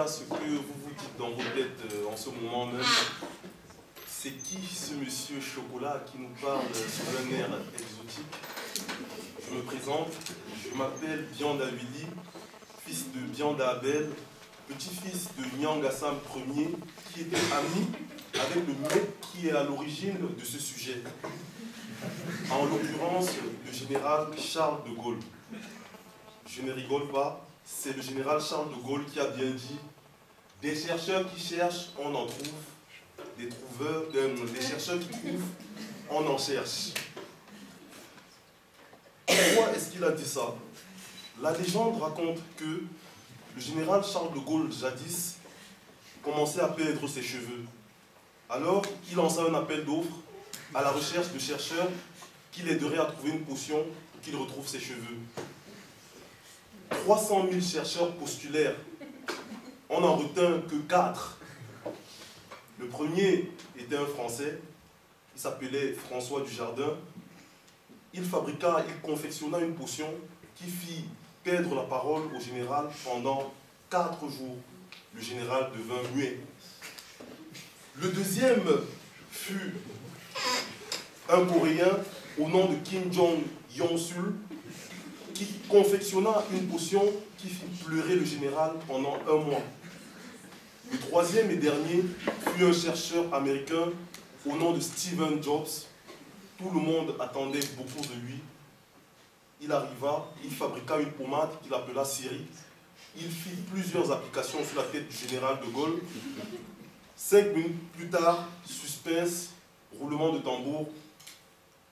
là, ce que vous dites dans vos têtes en ce moment même, c'est qui ce monsieur Chocolat qui nous parle sur un air exotique? Je me présente, je m'appelle Bianda Willy, fils de Bianda Abel, petit-fils de Nyang Assam Ier, qui était ami avec le mec qui est à l'origine de ce sujet. En l'occurrence, le général Charles de Gaulle. Je ne rigole pas, c'est le général Charles de Gaulle qui a bien dit « Des chercheurs qui cherchent, on en trouve. Des chercheurs qui trouvent, on en cherche. » Pourquoi est-ce qu'il a dit ça? La légende raconte que le général Charles de Gaulle, jadis, commençait à perdre ses cheveux. Alors, il lança un appel d'offres à la recherche de chercheurs qui l'aideraient à trouver une potion pour qu'il retrouve ses cheveux. 300 000 chercheurs postulèrent. On n'en retint que 4. Le premier était un Français, il s'appelait François Dujardin. Il confectionna une potion qui fit perdre la parole au général pendant 4 jours. Le général devint muet. Le deuxième fut un Coréen au nom de Kim Jong-Yong-sul qui confectionna une potion qui fit pleurer le général pendant 1 mois. Le troisième et dernier fut un chercheur américain au nom de Stephen Jobs. Tout le monde attendait beaucoup de lui. Il arriva, il fabriqua une pommade qu'il appela Siri. Il fit plusieurs applications sur la tête du général de Gaulle. 5 minutes plus tard, suspense, roulement de tambour,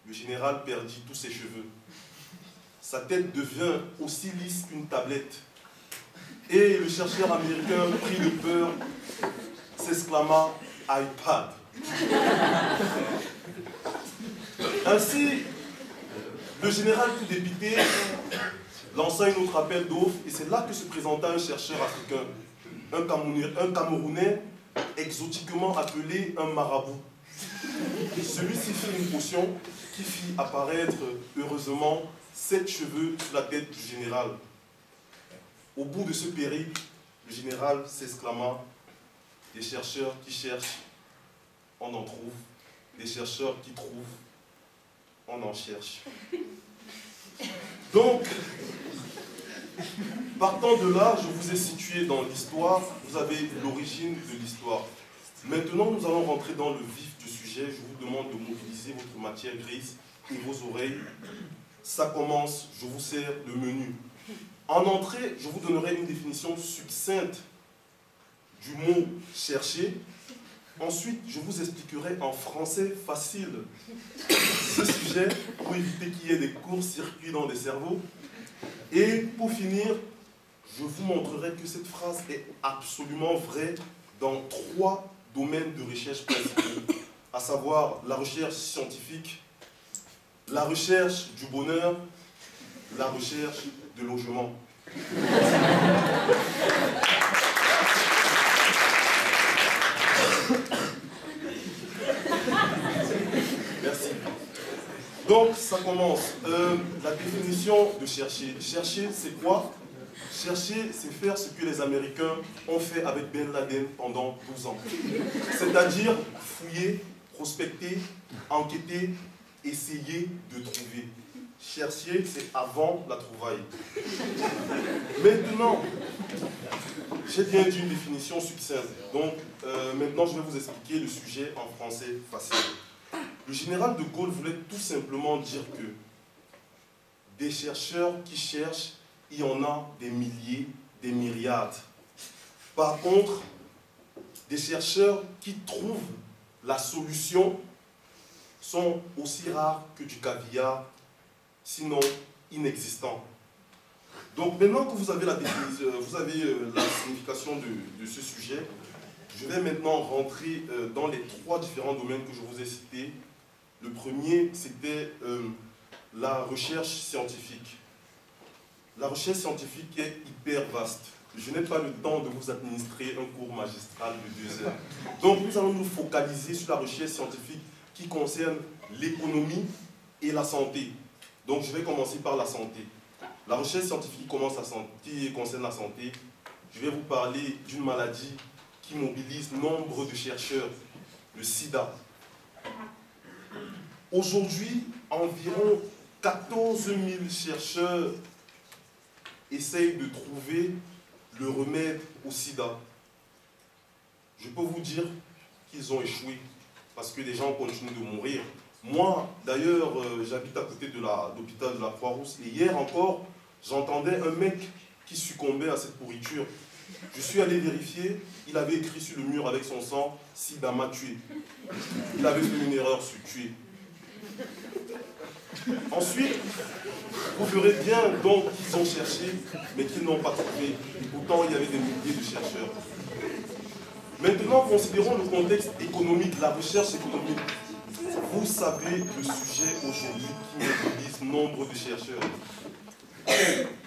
le général perdit tous ses cheveux. Sa tête devint aussi lisse qu'une tablette. Et le chercheur américain, pris de peur, s'exclama « iPad ». Ainsi, le général tout dépité lança un autre appel d'offres et c'est là que se présenta un chercheur africain, un Camerounais exotiquement appelé un marabout. Celui-ci fit une potion qui fit apparaître heureusement 7 cheveux sur la tête du général. Au bout de ce périple, le général s'exclama « Des chercheurs qui cherchent, on en trouve. Des chercheurs qui trouvent, on en cherche. » Donc, partant de là, je vous ai situé dans l'histoire, vous avez l'origine de l'histoire. Maintenant, nous allons rentrer dans le vif du sujet. Je vous demande de mobiliser votre matière grise et vos oreilles. Ça commence, je vous sers le menu. En entrée, je vous donnerai une définition succincte du mot « chercher ». Ensuite, je vous expliquerai en français facile ce sujet pour éviter qu'il y ait des courts-circuits dans les cerveaux. Et pour finir, je vous montrerai que cette phrase est absolument vraie dans 3 domaines de recherche principaux, à savoir la recherche scientifique, la recherche du bonheur, la recherche de logement. Merci. Donc, ça commence. La définition de chercher. Chercher, c'est quoi? Chercher, c'est faire ce que les Américains ont fait avec Ben Laden pendant 12 ans. C'est-à-dire fouiller, prospecter, enquêter, essayer de trouver. Chercher, c'est avant la trouvaille. Maintenant, j'ai bien dit une définition succincte. Donc, maintenant, je vais vous expliquer le sujet en français facile. Le général de Gaulle voulait tout simplement dire que des chercheurs qui cherchent, il y en a des milliers, des myriades. Par contre, des chercheurs qui trouvent la solution sont aussi rares que du caviar, sinon inexistants. Donc maintenant que vous avez la signification de ce sujet, je vais maintenant rentrer dans les 3 différents domaines que je vous ai cités. Le premier, c'était la recherche scientifique. La recherche scientifique est hyper vaste. Je n'ai pas le temps de vous administrer un cours magistral de 2 heures. Donc nous allons nous focaliser sur la recherche scientifique qui concerne l'économie et la santé. Donc je vais commencer par la santé. La recherche scientifique qui concerne la santé je vais vous parler d'une maladie qui mobilise nombre de chercheurs, le sida. Aujourd'hui, environ 14 000 chercheurs essayent de trouver le remède au sida. Je peux vous dire qu'ils ont échoué parce que les gens continuent de mourir. Moi, d'ailleurs, j'habite à côté de l'hôpital de la Croix-Rousse et hier encore, j'entendais un mec qui succombait à cette pourriture. Je suis allé vérifier, il avait écrit sur le mur avec son sang « Sida m'a tué ». Il avait fait une erreur sur « tuer ». Ensuite, vous verrez bien donc qu'ils ont cherché, mais qu'ils n'ont pas trouvé. Pourtant, il y avait des milliers de chercheurs. Maintenant, considérons le contexte économique, la recherche économique. Vous savez le sujet aujourd'hui qui mobilise nombre de chercheurs.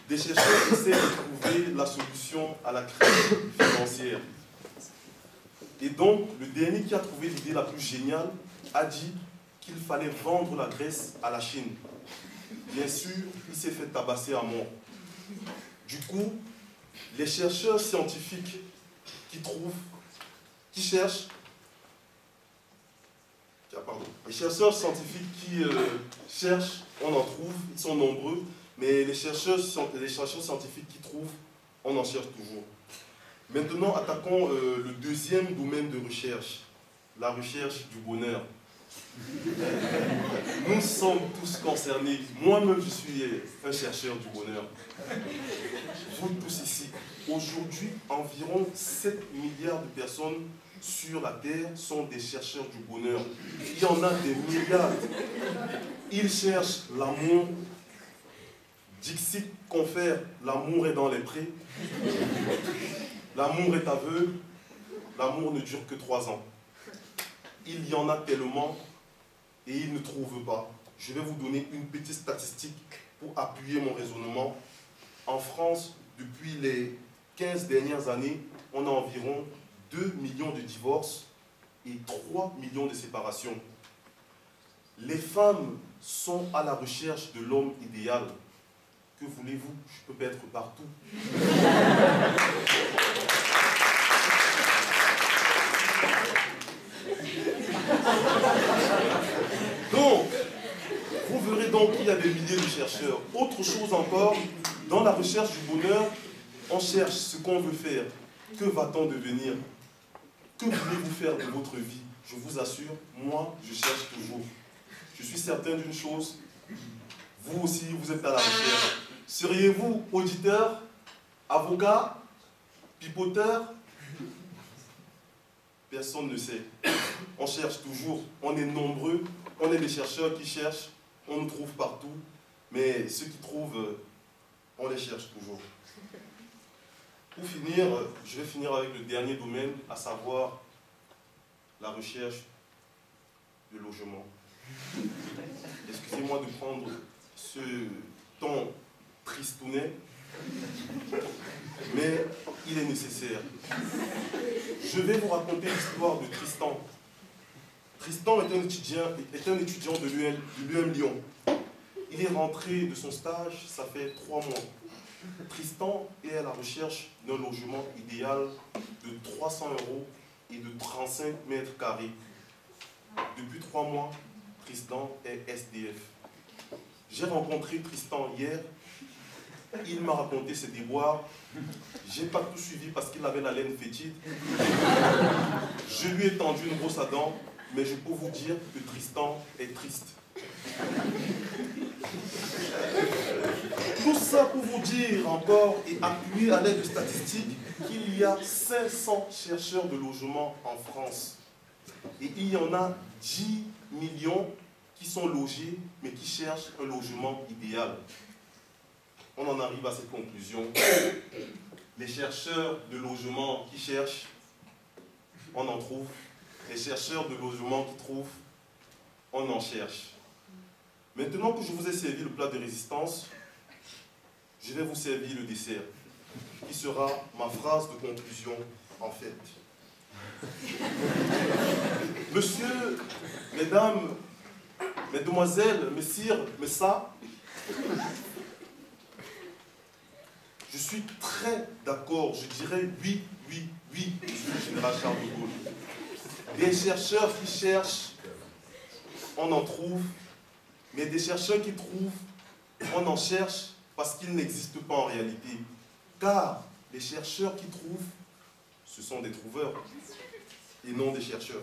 Des chercheurs essaient de trouver la solution à la crise financière. Et donc, le dernier qui a trouvé l'idée la plus géniale a dit qu'il fallait vendre la graisse à la Chine. Bien sûr, il s'est fait tabasser à mort. Du coup, les chercheurs scientifiques les chercheurs scientifiques qui cherchent, on en trouve, ils sont nombreux, mais les chercheurs scientifiques qui trouvent, on en cherche toujours. Maintenant, attaquons le deuxième domaine de recherche, la recherche du bonheur. Nous sommes tous concernés. Moi-même, je suis un chercheur du bonheur. Vous tous ici. Aujourd'hui, environ 7 milliards de personnes sur la Terre sont des chercheurs du bonheur. Il y en a des milliards. Ils cherchent l'amour. Dixit confère, l'amour est dans les prés. L'amour est aveugle. L'amour ne dure que 3 ans. Il y en a tellement et ils ne trouvent pas. Je vais vous donner une petite statistique pour appuyer mon raisonnement. En France, depuis les 15 dernières années, on a environ 2 millions de divorces et 3 millions de séparations. Les femmes sont à la recherche de l'homme idéal. Que voulez-vous? Je peux être partout. Donc, vous verrez donc qu'il y a des milliers de chercheurs. Autre chose encore, dans la recherche du bonheur, on cherche ce qu'on veut faire. Que va-t-on devenir? Que voulez-vous faire de votre vie? Je vous assure, moi, je cherche toujours. Je suis certain d'une chose, vous aussi, vous êtes à la recherche. Seriez-vous auditeur, avocat, pipoteur? Personne ne sait. On cherche toujours, on est nombreux, on est des chercheurs qui cherchent, on nous trouve partout, mais ceux qui trouvent, on les cherche toujours. Pour finir, je vais finir avec le dernier domaine, à savoir la recherche de logement. Excusez-moi de prendre ce ton tristounet, mais il est nécessaire. Je vais vous raconter l'histoire de Tristan. Tristan est un étudiant de l'UM Lyon. Il est rentré de son stage, ça fait 3 mois. Tristan est à la recherche d'un logement idéal de 300 € et de 35 mètres carrés. Depuis 3 mois, Tristan est SDF. J'ai rencontré Tristan hier. Il m'a raconté ses déboires. Je n'ai pas tout suivi parce qu'il avait la laine fétide. Je lui ai tendu une brosse à dents, mais je peux vous dire que Tristan est triste. Tout ça pour vous dire encore et appuyer à l'aide de statistiques qu'il y a 500 chercheurs de logement en France. Et il y en a 10 millions qui sont logés mais qui cherchent un logement idéal. On en arrive à cette conclusion. Les chercheurs de logement qui cherchent, on en trouve. Les chercheurs de logement qui trouvent, on en cherche. Maintenant que je vous ai servi le plat de résistance, je vais vous servir le dessert, qui sera ma phrase de conclusion, en fait. Monsieur, mesdames, mesdemoiselles, messieurs, messieurs, Je suis très d'accord, je dirais oui, oui, oui, monsieur le général Charles de Gaulle. Des chercheurs qui cherchent, on en trouve, mais des chercheurs qui trouvent, on en cherche parce qu'ils n'existent pas en réalité. Car les chercheurs qui trouvent, ce sont des trouveurs et non des chercheurs.